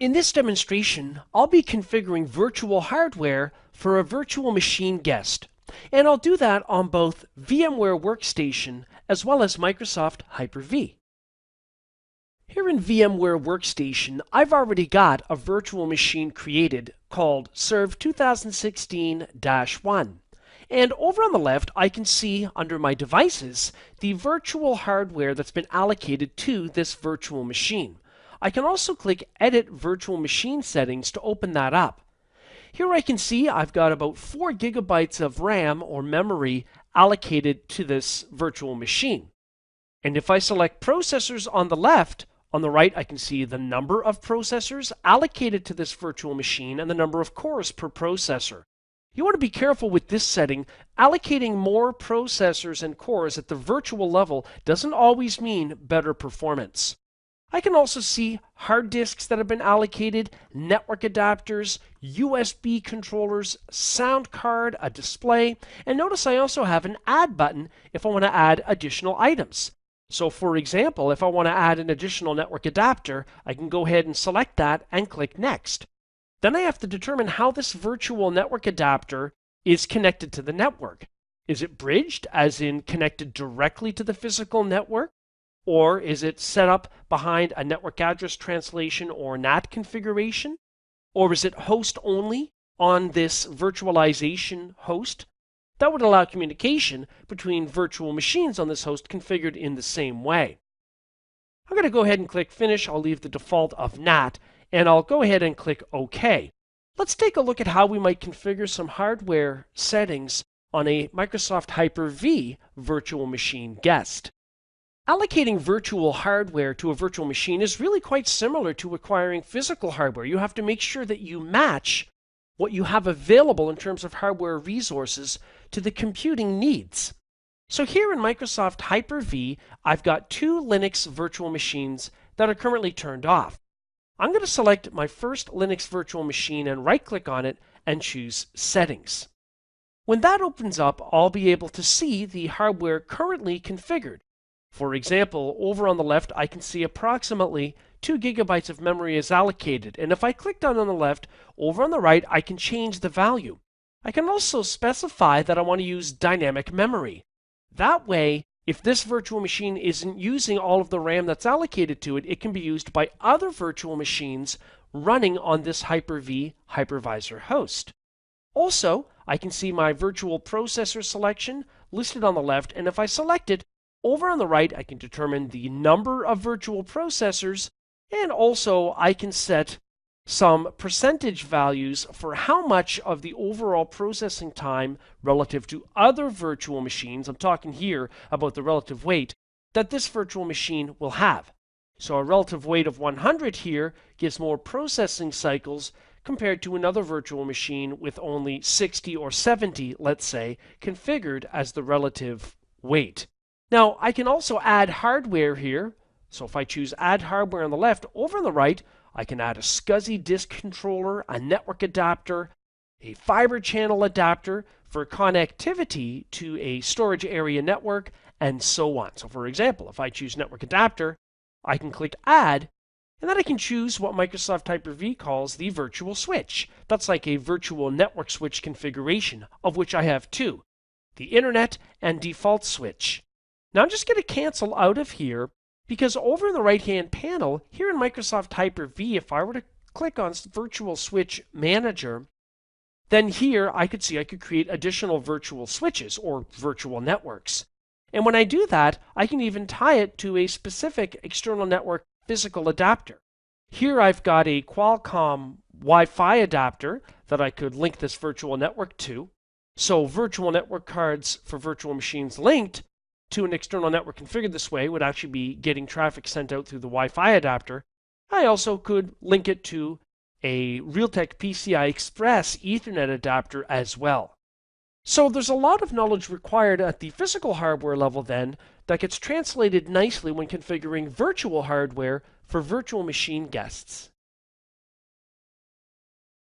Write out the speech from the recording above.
In this demonstration, I'll be configuring virtual hardware for a virtual machine guest, and I'll do that on both VMware Workstation as well as Microsoft Hyper-V. Here in VMware Workstation, I've already got a virtual machine created called Serve 2016-1. And over on the left, I can see under my devices the virtual hardware that's been allocated to this virtual machine. I can also click Edit Virtual Machine Settings to open that up. Here I can see I've got about 4 gigabytes of RAM or memory allocated to this virtual machine. And if I select processors on the left, on the right I can see the number of processors allocated to this virtual machine and the number of cores per processor. You want to be careful with this setting. Allocating more processors and cores at the virtual level doesn't always mean better performance. I can also see hard disks that have been allocated, network adapters, USB controllers, sound card, a display, and notice I also have an add button if I want to add additional items. So for example, if I want to add an additional network adapter, I can go ahead and select that and click Next. Then I have to determine how this virtual network adapter is connected to the network. Is it bridged, as in connected directly to the physical network? Or is it set up behind a network address translation or NAT configuration? Or is it host only on this virtualization host? That would allow communication between virtual machines on this host configured in the same way. I'm going to go ahead and click Finish. I'll leave the default of NAT, and I'll go ahead and click OK. Let's take a look at how we might configure some hardware settings on a Microsoft Hyper-V virtual machine guest. Allocating virtual hardware to a virtual machine is really quite similar to acquiring physical hardware. You have to make sure that you match what you have available in terms of hardware resources to the computing needs. So here in Microsoft Hyper-V, I've got 2 Linux virtual machines that are currently turned off. I'm going to select my first Linux virtual machine and right-click on it and choose Settings. When that opens up, I'll be able to see the hardware currently configured. For example, over on the left, I can see approximately 2 gigabytes of memory is allocated. And if I click down on the left, over on the right, I can change the value. I can also specify that I want to use dynamic memory. That way, if this virtual machine isn't using all of the RAM that's allocated to it, it can be used by other virtual machines running on this Hyper-V hypervisor host. Also, I can see my virtual processor selection listed on the left, and if I select it, over on the right, I can determine the number of virtual processors, and also I can set some percentage values for how much of the overall processing time relative to other virtual machines, I'm talking here about the relative weight, that this virtual machine will have. So a relative weight of 100 here gives more processing cycles compared to another virtual machine with only 60 or 70, let's say, configured as the relative weight. Now, I can also add hardware here. So if I choose Add Hardware on the left, over on the right, I can add a SCSI disk controller, a network adapter, a fiber channel adapter for connectivity to a storage area network, and so on. So for example, if I choose Network Adapter, I can click Add, and then I can choose what Microsoft Hyper-V calls the virtual switch. That's like a virtual network switch configuration, of which I have 2, the Internet and default switch. Now I'm just going to cancel out of here because over in the right-hand panel, here in Microsoft Hyper-V, if I were to click on Virtual Switch Manager, then here I could see I could create additional virtual switches or virtual networks. And when I do that, I can even tie it to a specific external network physical adapter. Here I've got a Qualcomm Wi-Fi adapter that I could link this virtual network to. So virtual network cards for virtual machines linked to an external network configured this way would actually be getting traffic sent out through the Wi-Fi adapter. I also could link it to a Realtek PCI Express Ethernet adapter as well. So there's a lot of knowledge required at the physical hardware level then that gets translated nicely when configuring virtual hardware for virtual machine guests.